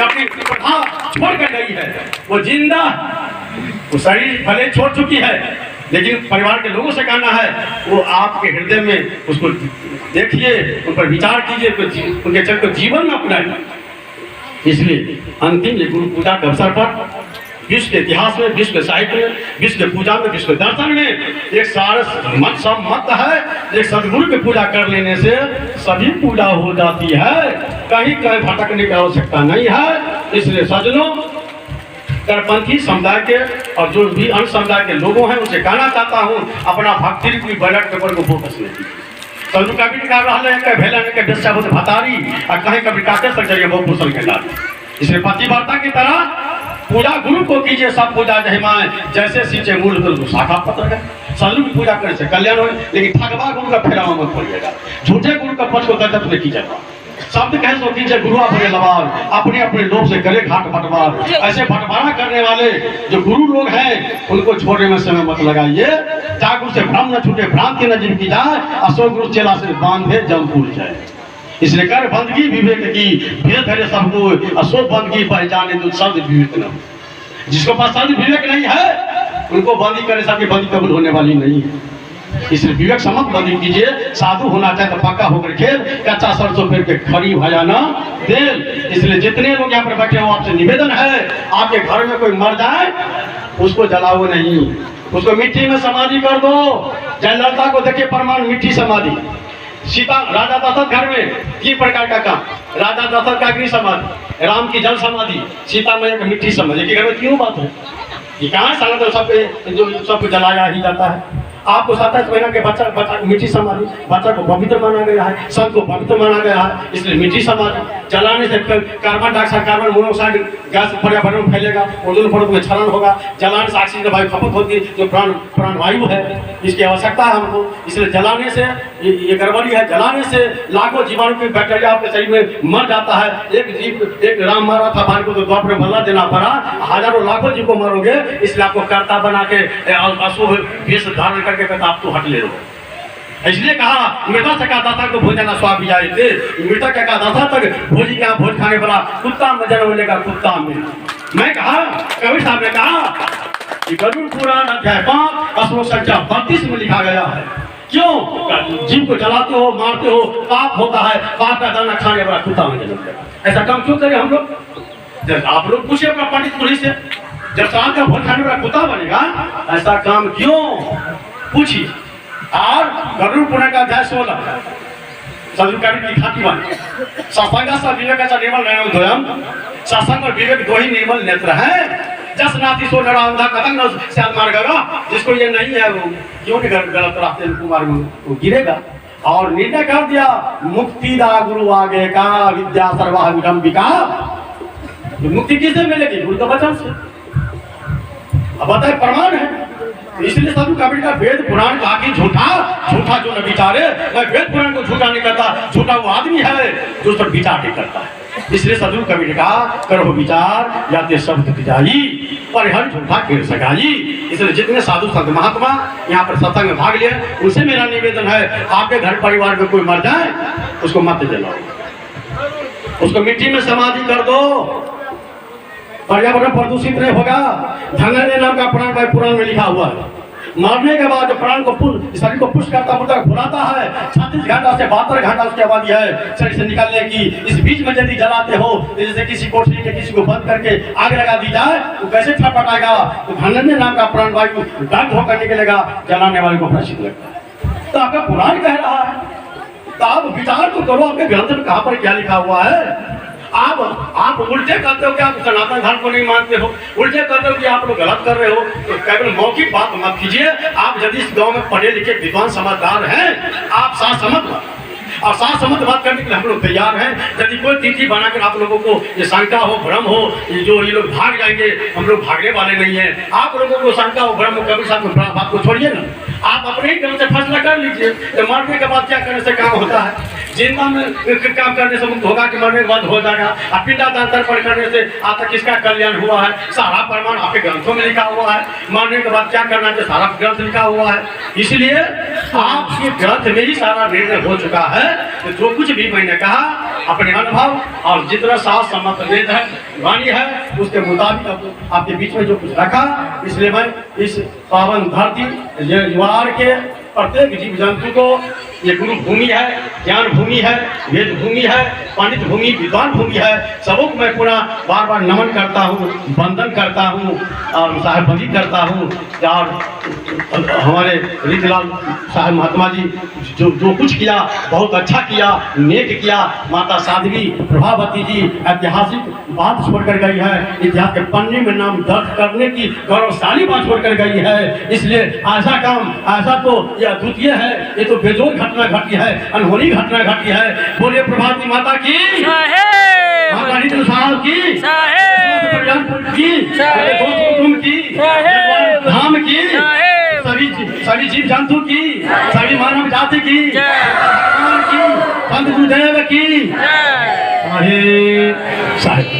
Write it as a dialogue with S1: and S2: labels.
S1: अपनी प्रथा छोड़ कर गई है, वो जिंदा, वो शरीर भले छोड़ चुकी है, लेकिन परिवार के लोगों से कहना है वो आपके हृदय में उसको देखिए, उन पर विचार कीजिए, उनके चल को जीवन में अपनाइए। इसलिए अंतिम ये गुरु पूजा के अवसर पर विश्व के इतिहास में, विश्व के साहित्य में, विश्व के पूजा में, विश्व के दर्शन में एक सारा मत सम्मत है, एक सदगुरु की पूजा कर लेने से सभी पूजा हो जाती है, कहीं कहीं भटकने की आवश्यकता नहीं है। इसलिए सज्जनों, करपंथी समुदाय के और जो भी अन्य समुदाय के लोगों हैं उनसे कहना चाहता हूँ, अपना भक्ति की बैलेट पेपर को फोकस नहीं कीजिए। सदगुरु का भी निकाल रहा है कहीं भेलन के बेस्या बहुत भतारी और कहीं कभी काटे तक जरिए बहुत कुशल के डाल। इसलिए पतिव्रता की तरह पूजा गुरु को कीजिए, सब पूजा जहिमाए जैसे सींचे मूल तो शाखा पत्र है। सदगुरु की पूजा करने से कल्याण हो, लेकिन ठगवा गुरु का फेरावा मत पड़िएगा, झूठे गुरु का पक्ष को दर्जत नहीं कीजिएगा। शब्द कहे सो कीजिए गुरु अपने लबार, अपने अपने लोग से करे घाट बंटवार। ऐसे बंटवारा करने वाले जो गुरु लोग हैं उनको छोड़ने में समय मत लगाइए। जागुरु से भ्रम न छूटे, भ्रांति न जिनकी जाए, अशोक गुरु चेला से बांधे जम भूल जाए। इसलिए कर बंदगी विवेक की, भेद है सबको, अशोक बंदगी पहचाने तो शब्द विवेक न हो। जिसको पास शब्द विवेक नहीं है उनको बंदी करे, सबकी बंदी कबूल होने वाली नहीं है। इसलिए विवेक समझ बंदी कीजिए। साधु होना चाहे तो पक्का होकर खेल, कच्चा सरसों फेर के खरी भजाना तेल। इसलिए जितने लोग यहाँ पर बैठे हो आपसे निवेदन है, आपके घर में कोई मर जाए उसको जलाओ नहीं, उसको मिट्टी में समाधि कर दो। जयललिता को देखिए प्रमाण, मिट्टी समाधि। सीता राजा दशरथ घर में 3 प्रकार का काम, राजा दशरथ का अग्नि समाधि, राम की जल समाधि, सीता मैया की मिट्टी समाधि। कि घर में क्यों बात है, ये कहाँ साला तो सब जलाया ही जाता है। आपको 27 महीना के बच्चा मिट्टी समाधि, बच्चा को पवित्र माना गया है, संत को पवित्र माना गया है, इसलिए मिट्टी समाधि। जलाने से carbon dioxide, carbon monoxide gas पर्यावरण में फैलेगा, ओजोन परत में क्षरण होगा। जलाने से ऑक्सीजन वायु खपत होती है जो प्राणवायु है, इसकी आवश्यकता है हमको। इसलिए जलाने से ये गड़बड़ी है, जलाने से लाखों जीवाणु की बैक्टीरिया आपके शरीर में मर जाता है। एक जीव, एक राम मारा था भाई को तो द्वापर में बदला देना पड़ा, हजारों लाखों जीव को मारोगे। इसलिए आपको कर्ता बना के अशुभ वेश धारण करके आप तो हट ले लो। इसलिए कहा मृतक से कहा दाता को भोजन स्वाद भी जाए थे, मृतक का दाता तक भोजी का भोज खाने वाला कुत्ता में जन्म लेगा, कुत्ता में। मैं कहा, कबीर साहब ने कहा कि गरुड़ पुराण अध्याय 5 श्लोक संख्या 32 में लिखा गया है। क्यों जीव को जलाते हो, मारते हो, पाप होता है, पाप का दाना खाने वाला कुत्ता में जन्म लेगा। ऐसा काम क्यों करें हम लोग? जब आप लोग पूछिए अपना पंडित पुरी से, जब सांप का भोज खाने वाला कुत्ता बनेगा, ऐसा काम क्यों पूछिए। और गरुड़ पुराण का अध्याय 16 सदगुरु की खाती वाणी, सत्संग विवेक निर्मल नयन द्वयम, सत्संग और विवेक दो ही निर्मल नेत्र है। जस नाती सो नरा अंधा कतंग शायद मार गया। जिसको ये नहीं है वो क्यों नहीं गलत रास्ते कुमार में वो गिरेगा। और निर्णय कर दिया मुक्ति दा गुरु आगे का, विद्या सर्वा विडंबिका। मुक्ति किससे मिलेगी? गुरु के वचन से। अब बताए प्रमाण है। इसलिए सदगुरु कबीर का वेद पुराण कहा कि झूठा झूठा जो न विचारे। मैं वेद पुराण को झूठा नहीं करता, झूठा वो आदमी है जो उस पर विचार नहीं करता है। इसलिए सदगुरु कबीर का करो विचार या ते शब्द जाई पर हर झूठा खेल सकाई। इसलिए जितने साधु संत महात्मा यहाँ पर सत्संग में भाग लिए उनसे मेरा निवेदन है, आपके घर परिवार में कोई मर जाए उसको मत जलाओ, उसको मिट्टी में समाधि कर दो, पर्यावरण प्रदूषित नहीं होगा। धनंजय नाम का पुराण में लिखा हुआ है, मरने के बाद प्राण को शरीर को पुष्ट करता मुर्दा फुलाता है। 36 घंटा से 72 घंटा उसकी आबादी है शरीर से निकलने की। इस बीच में यदि जलाते हो, जैसे किसी कोठरी के किसी को बंद करके आग लगा दी जाए तो कैसे छटपटाएगा? तो धनंजय नाम का प्राण वायु दग्ध होकर निकलेगा, जलाने वाले को प्रसिद्ध लगता है। तो आपका पुराण कह रहा है, तो आप विचार तो करो आपके ग्रंथ में कहाँ पर क्या लिखा हुआ है। आप उल्टे करते हो कि आप सनातन धर्म को नहीं मानते हो, उल्टे करते हो कि आप लोग गलत कर रहे हो। तो केवल मौखिक बात मत कीजिए। आप यदि इस गांव में पढ़े लिखे विद्वान समझदार हैं, आप साथ समझ और साथ समझ बात करने के लिए हम लोग तैयार हैं। यदि कोई तिथि बनाकर आप लोगों को ये शंका हो, भ्रम हो, जो ये लोग भाग जाएंगे, हम लोग भागने वाले नहीं हैं। आप लोगों को शंका हो, भ्रम हो, कभी साथ में बात को छोड़िए ना, आप अपने ही ढंग से फैसला कर लीजिए। तो मरने के बाद क्या करने से काम होता है? जिंदा में काम करने से मुक्त होगा कि मरने के बाद हो जाएगा? अब पिंडदान तर्पण करने से आप तक किसका कल्याण हुआ है? सारा प्रमाण आपके ग्रंथों में लिखा हुआ है। मरने के बाद क्या करना चाहिए सारा ग्रंथ लिखा हुआ है। इसलिए आपके ग्रंथ में ही सारा निर्णय हो चुका है। तो जो कुछ भी मैंने कहा अपने अनुभव और जितना साथ सम्मत वेद है वाणी है उसके मुताबिक आपके बीच में जो कुछ रखा, इसलिए मैं इस पावन धरती ज्वार के प्रत्येक जीव जंतु को, ये गुरु भूमि है, ज्ञान भूमि है, वेद भूमि है, पंडित भूमि, विद्वान भूमि है, सबों को मैं पूरा बार बार नमन करता हूँ, वंदन करता हूँ और साहेबबंदी करता हूँ। और हमारे रीतिलाल साहब महात्मा जी जो कुछ किया बहुत अच्छा किया, नेक किया। माता साध्वी प्रभावती जी ऐतिहासिक बात छोड़कर गई है, इतिहास के पन्ने में नाम दर्ज करने की गौरवशाली बात छोड़कर गई है। इसलिए ऐसा काम, ऐसा तो ये अद्वितीय है, ये तो बेजोड़ घटना घटी है, अनहोनी घटना घटी है। बोलिए प्रभावती माता की, माता रीति साहब की, की, धाम की, सभी जीव जंतु की, सभी मानव जाति की, संत गुरुदेव की। साहेब